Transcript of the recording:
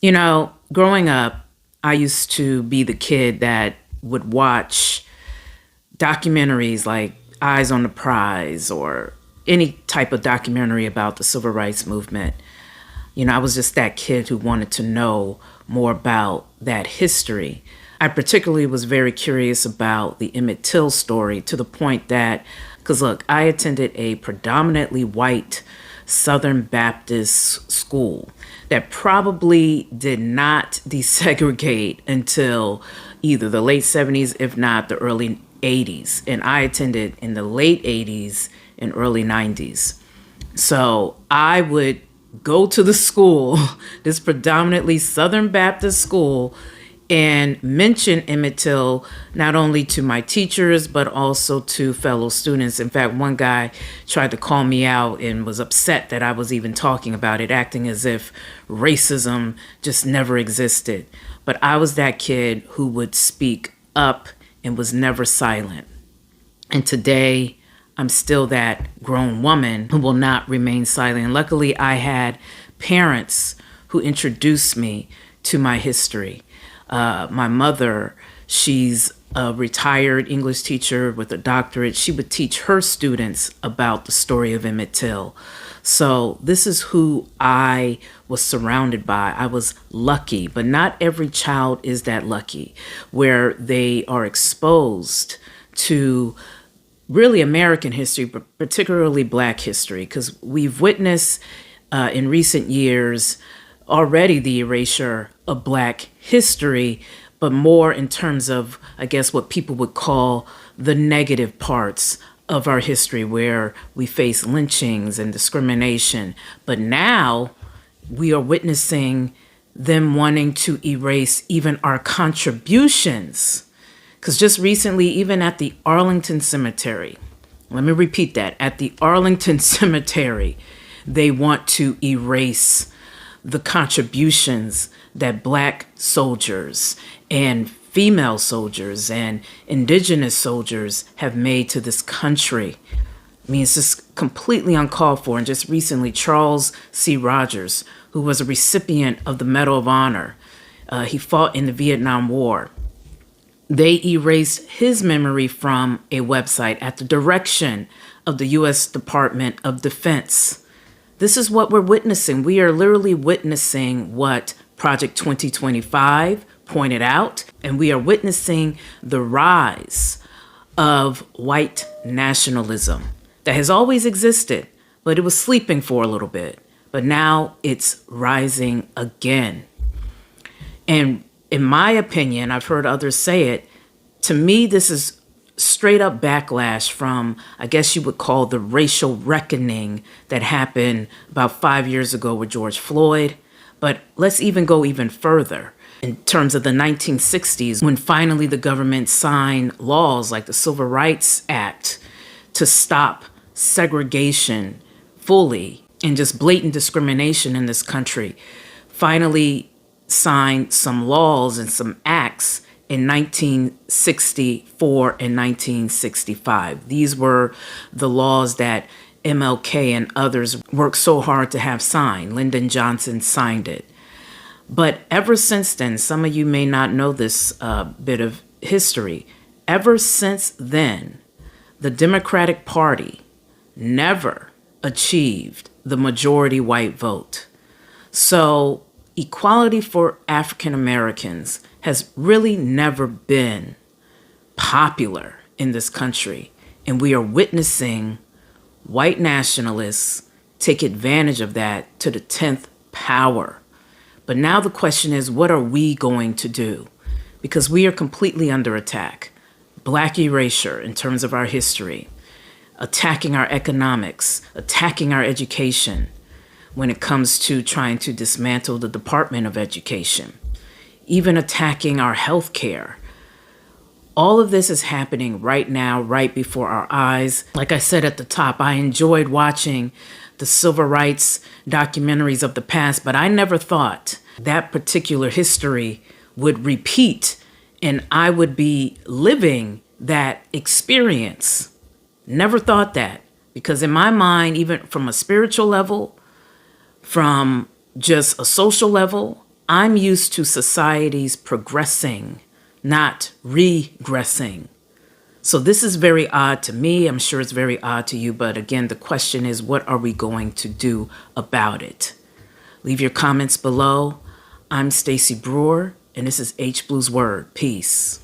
Growing up, I used to be the kid that would watch documentaries like Eyes on the Prize or any type of documentary about the civil rights movement. I was just that kid who wanted to know more about that history. I particularly was very curious about the Emmett Till story to the point that, because look, I attended a predominantly white Southern Baptist school that probably did not desegregate until either the late 70s, if not the early 80s. And I attended in the late 80s and early 90s. So I would go to the school, this predominantly Southern Baptist school, and mention Emmett Till not only to my teachers, but also to fellow students. In fact, one guy tried to call me out and was upset that I was even talking about it, acting as if racism just never existed. But I was that kid who would speak up and was never silent. And today, I'm still that grown woman who will not remain silent. And luckily, I had parents who introduced me to my history. My mother, she's a retired English teacher with a doctorate. She would teach her students about the story of Emmett Till. So this is who I was surrounded by. I was lucky, but not every child is that lucky, where they are exposed to really American history, but particularly Black history, because we've witnessed in recent years already the erasure of Black history, but more in terms of, I guess, what people would call the negative parts of our history, where we face lynchings and discrimination. But now we are witnessing them wanting to erase even our contributions. Because just recently, even at the Arlington Cemetery, let me repeat that, at the Arlington Cemetery, they want to erase the contributions that Black soldiers and female soldiers and indigenous soldiers have made to this country. I mean, it's just completely uncalled for. And just recently, Charles C. Rogers, who was a recipient of the Medal of Honor, he fought in the Vietnam War. They erased his memory from a website at the direction of the U.S. Department of Defense. This is what we're witnessing. We are literally witnessing what Project 2025 pointed out, and we are witnessing the rise of white nationalism that has always existed, but it was sleeping for a little bit. But now it's rising again. And in my opinion, I've heard others say it, to me, this is straight up backlash from, I guess you would call, the racial reckoning that happened about 5 years ago with George Floyd. But let's even go even further in terms of the 1960s, when finally the government signed laws like the Civil Rights Act to stop segregation fully and just blatant discrimination in this country. Finally signed some laws and some acts in 1964 and 1965. These were the laws that MLK and others worked so hard to have signed. Lyndon Johnson signed it. But ever since then, some of you may not know this bit of history. Ever since then, the Democratic Party never achieved the majority white vote. So equality for African Americans has really never been popular in this country. And we are witnessing white nationalists take advantage of that to the 10th power. But now the question is, what are we going to do? Because we are completely under attack. Black erasure in terms of our history, attacking our economics, attacking our education when it comes to trying to dismantle the Department of Education, even attacking our health care. All of this is happening right now, right before our eyes. Like I said at the top, I enjoyed watching the civil rights documentaries of the past, but I never thought that particular history would repeat and I would be living that experience. Never thought that, because in my mind, even from a spiritual level, from just a social level, I'm used to societies progressing, not regressing. So this is very odd to me. I'm sure it's very odd to you. But again, the question is, what are we going to do about it? Leave your comments below. I'm Stacey Brewer, and this is H Blues Word. Peace.